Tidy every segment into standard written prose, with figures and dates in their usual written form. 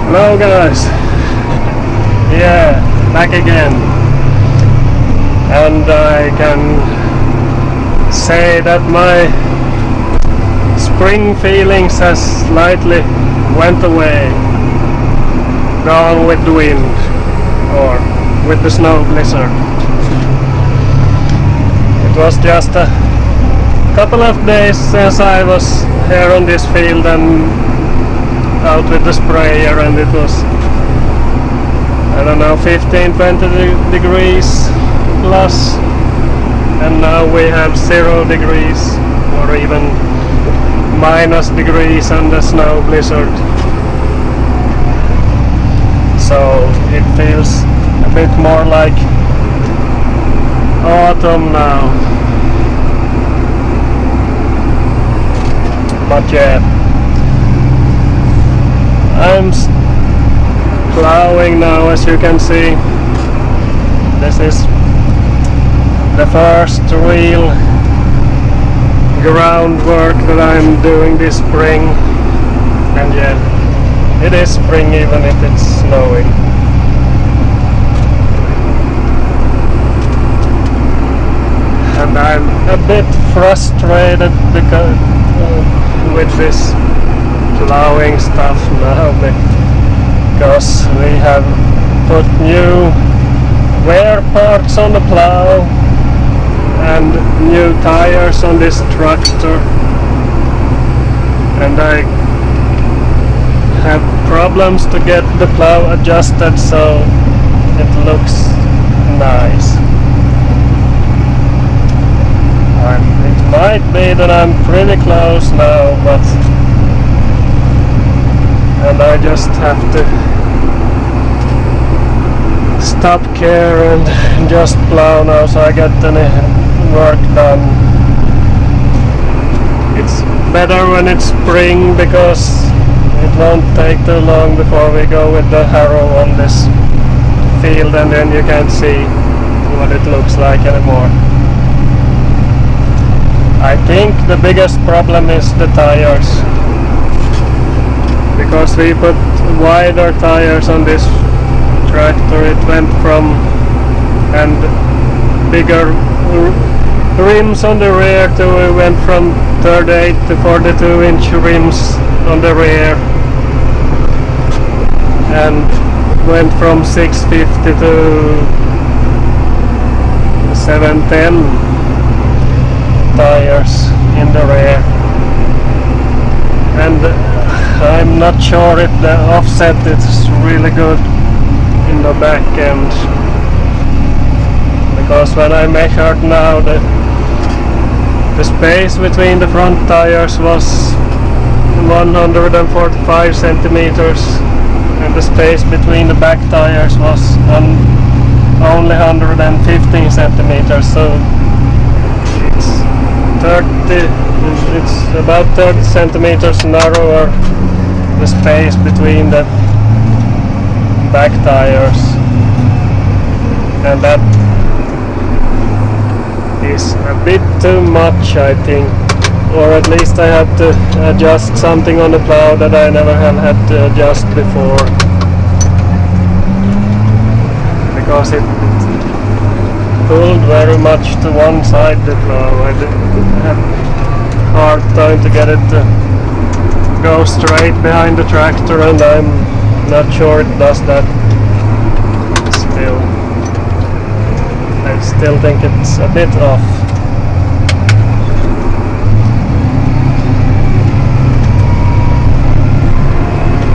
Hello guys, yeah, back again, and I can say that my spring feelings has slightly went away, gone with the wind or with the snow blizzard. It was just a couple of days since I was here on this field and out with the sprayer, and it was, I don't know, 15-20 degrees plus, and now we have 0 degrees or even minus degrees and the snow blizzard. So it feels a bit more like autumn now. But yeah, I'm plowing now, as you can see. This is the first real groundwork that I'm doing this spring, and yeah, it is spring even if it's snowing. And I'm a bit frustrated because with this plowing stuff now, because we have put new wear parts on the plow and new tires on this tractor, and I have problems to get the plow adjusted so it looks nice. And it might be that I'm pretty close now, and I just have to stop care and just plow now so I get any work done. It's better when it's spring because it won't take too long before we go with the harrow on this field, and then you can't see what it looks like anymore. I think the biggest problem is the tires, because we put wider tires on this tractor. It went from, and bigger rims on the rear to, we went from 38 to 42 inch rims on the rear, and went from 650 to 710 tires in the rear. And I'm not sure if the offset is really good in the back end, because when I measured now, the space between the front tires was 145 centimeters, and the space between the back tires was only 115 centimeters. So it's about 30 centimeters narrower, the space between the back tires, and that is a bit too much, I think, or at least I have to adjust something on the plow that I never have had to adjust before, because it pulled very much to one side, the plow. I had a hard time to get it to go straight behind the tractor, and I'm not sure it does that still. I still think it's a bit off.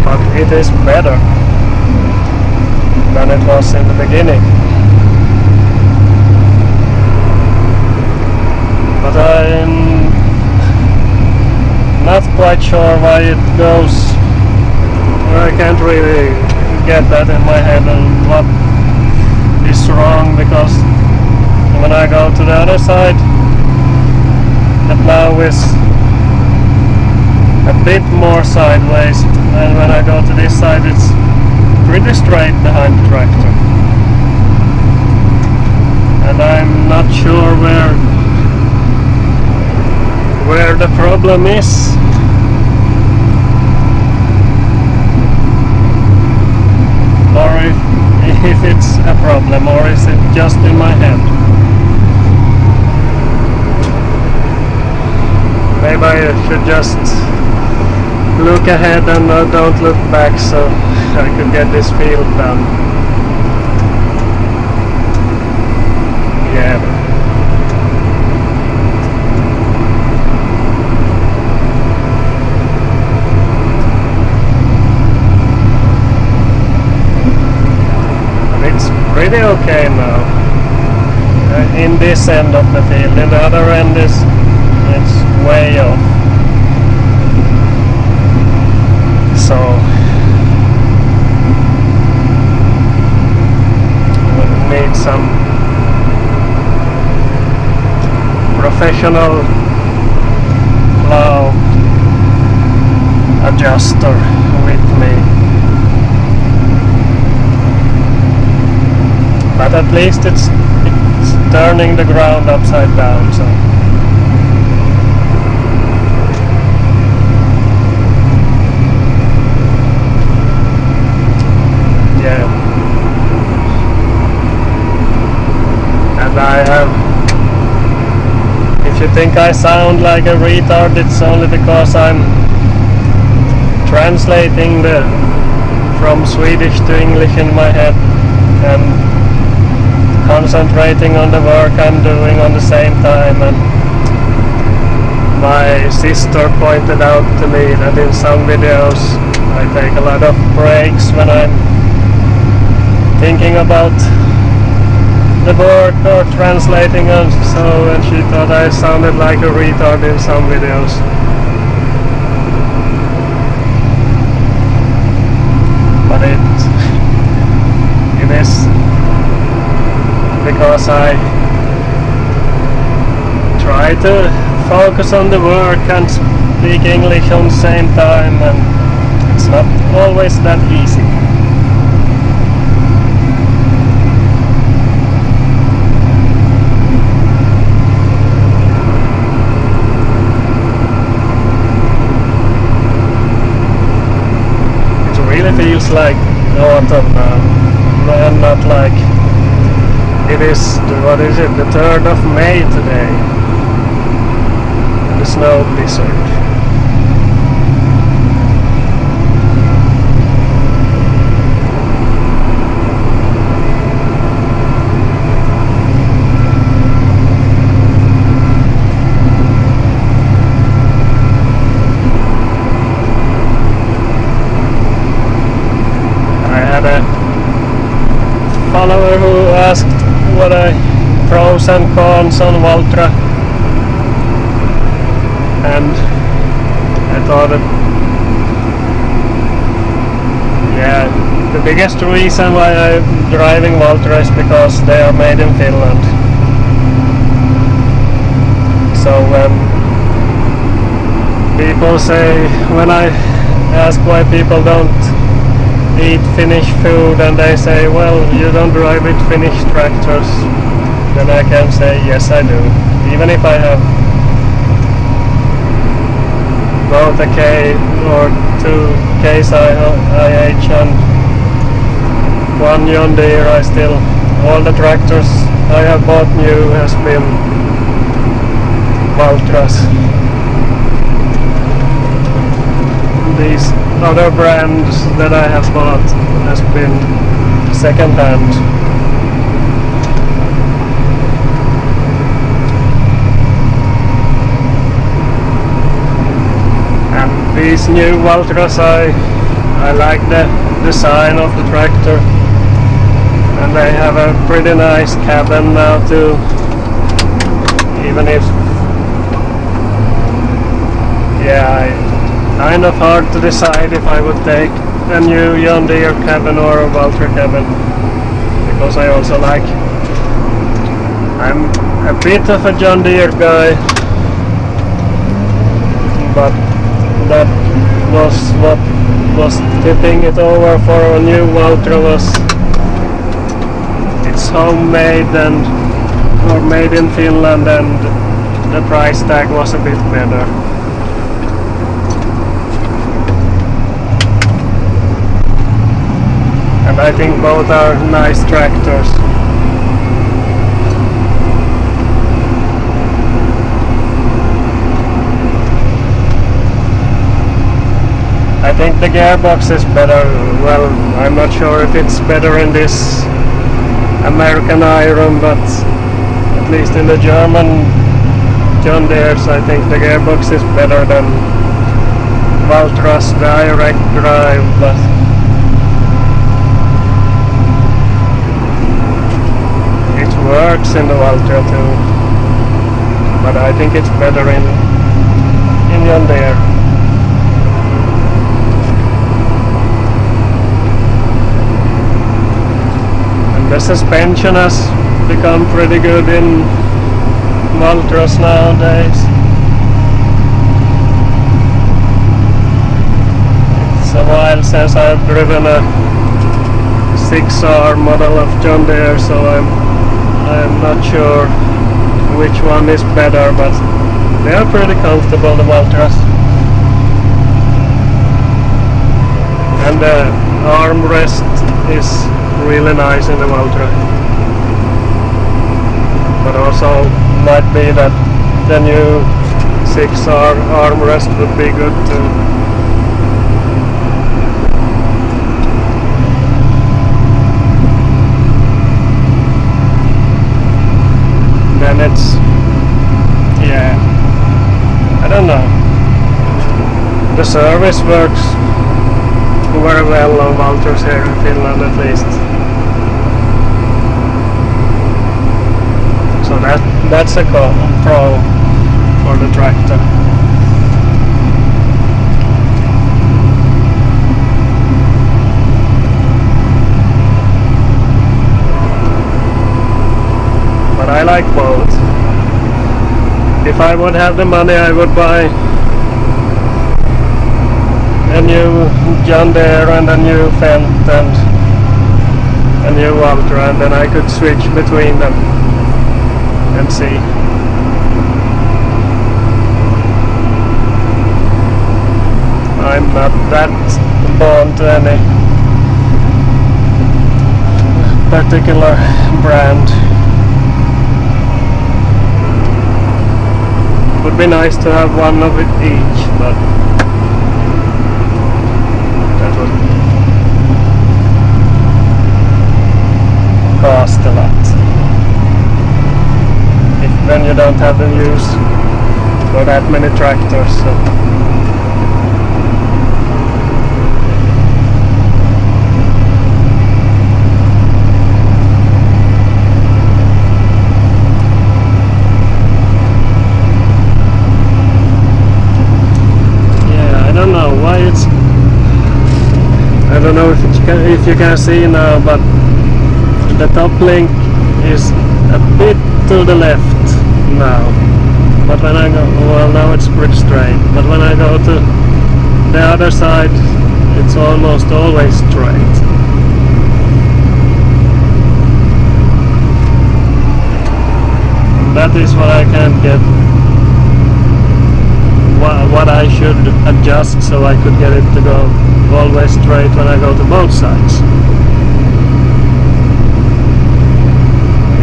But it is better than it was in the beginning. But I'm not quite sure why it goes. I can't really get that in my head and what is wrong, because when I go to the other side, the plow is a bit more sideways, and when I go to this side, it's pretty straight behind the tractor. And I'm not sure where the problem is. it's a problem, or is it just in my head? Maybe I should just look ahead and don't look back, so I could get this field done. Yeah. But it's pretty okay now. In this end of the field, in the other end it's way off. So we'll need some professional plow adjuster with me. But at least it's turning the ground upside down, so yeah. And I have, if you think I sound like a retard, it's only because I'm translating from Swedish to English in my head and concentrating on the work I'm doing on the same time. And my sister pointed out to me that in some videos I take a lot of breaks when I'm thinking about the work or translating, and so, and she thought I sounded like a retard in some videos. But it is because I try to focus on the work and speak English on the same time, and it's not always that easy. It really feels like autumn now, and not like it is, what is it, the 3rd of May today, and the snow blizzard. I had a follower who asked what are pros and cons on Valtra, and I thought that, yeah, the biggest reason why I'm driving Valtra is because they are made in Finland. So when people say, when I ask why people don't eat Finnish food, and they say, well, you don't drive with Finnish tractors, then I can say, yes I do. Even if I have both a K or 2 Case IH and 1 John Deere, I still, all the tractors I have bought new has been Valtras. These other brands that I have bought has been second hand. And these new Valtras, I like the design of the tractor, and they have a pretty nice cabin now too, even if, yeah, kind of hard to decide if I would take a new John Deere cabin or a Valtra cabin, because I also like, I'm a bit of a John Deere guy, but that was what was tipping it over for a new Valtra, was it's homemade and or made in Finland, and the price tag was a bit better. and I think both are nice tractors. I think the gearbox is better. Well, I'm not sure if it's better in this American Iron, but at least in the German John Deere's, I think the gearbox is better than Valtra's direct drive, but it works in the Valtra too. But I think it's better in John Deere. The suspension has become pretty good in Valtras nowadays. It's a while since I've driven a 6R model of John Deere, so I'm not sure which one is better, but they are pretty comfortable, the Valtras. And the armrest is really nice in the Valtra, but also might be that the new 6R armrest would be good too. Then it's, yeah, I don't know, the service works very well on Valtras here in Finland at least. So that's a pro for the tractor. But I like both. If I would have the money, I would buy a new John Deere and a new Fendt and a new Valtra, and then I could switch between them and see. I'm not that born to any particular brand. Would be nice to have one of it each, but that would cost a lot. Then you don't have the use for that many tractors. So. Yeah, I don't know why it's. I don't know if you can see now, but the top link is a bit to the left now, but when I go, well, now it's pretty straight, but when I go to the other side, it's almost always straight. That is what I can't get, what I should adjust so I could get it to go always straight when I go to both sides.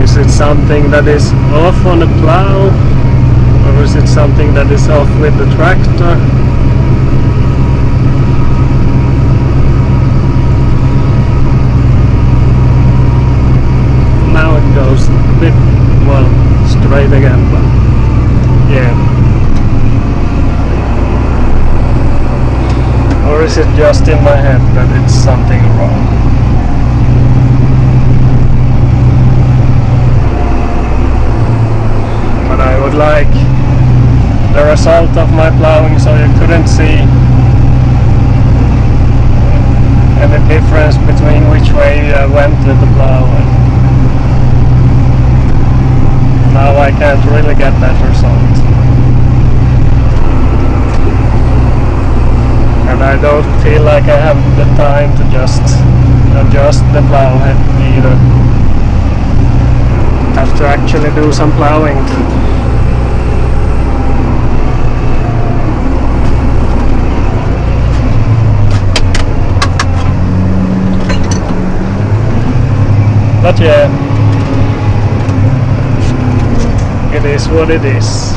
Is it something that is off on the plow, or is it something that is off with the tractor? Now it goes a bit, well, straight again, but yeah. Or is it just in my head that it's something wrong? I would like the result of my plowing, so you couldn't see any difference between which way I went with the plow. Now I can't really get that result. And I don't feel like I have the time to just adjust the plow head either. Have to actually do some plowing too. But yeah, it is what it is.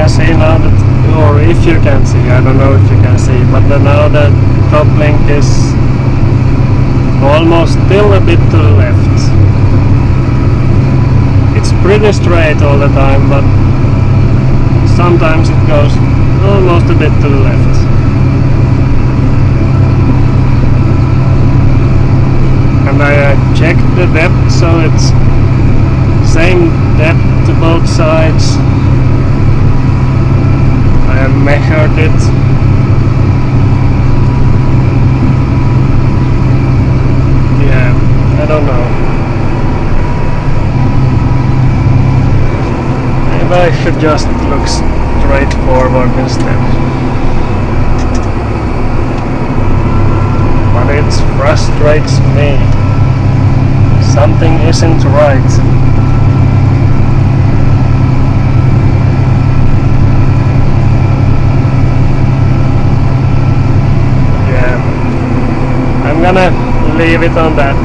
See now that, or if you can see, I don't know if you can see, but now the top link is almost still a bit to the left. It's pretty straight all the time, but sometimes it goes almost a bit to the left. And I checked the depth, so it's same depth to both sides. I measured it. Yeah, I don't know. Maybe I should just look straight forward instead. But it frustrates me. Something isn't right. I'm gonna leave it on that.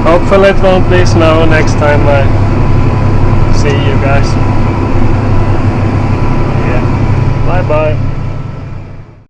Hopefully it won't be snow next time I see you guys. Yeah. Bye bye.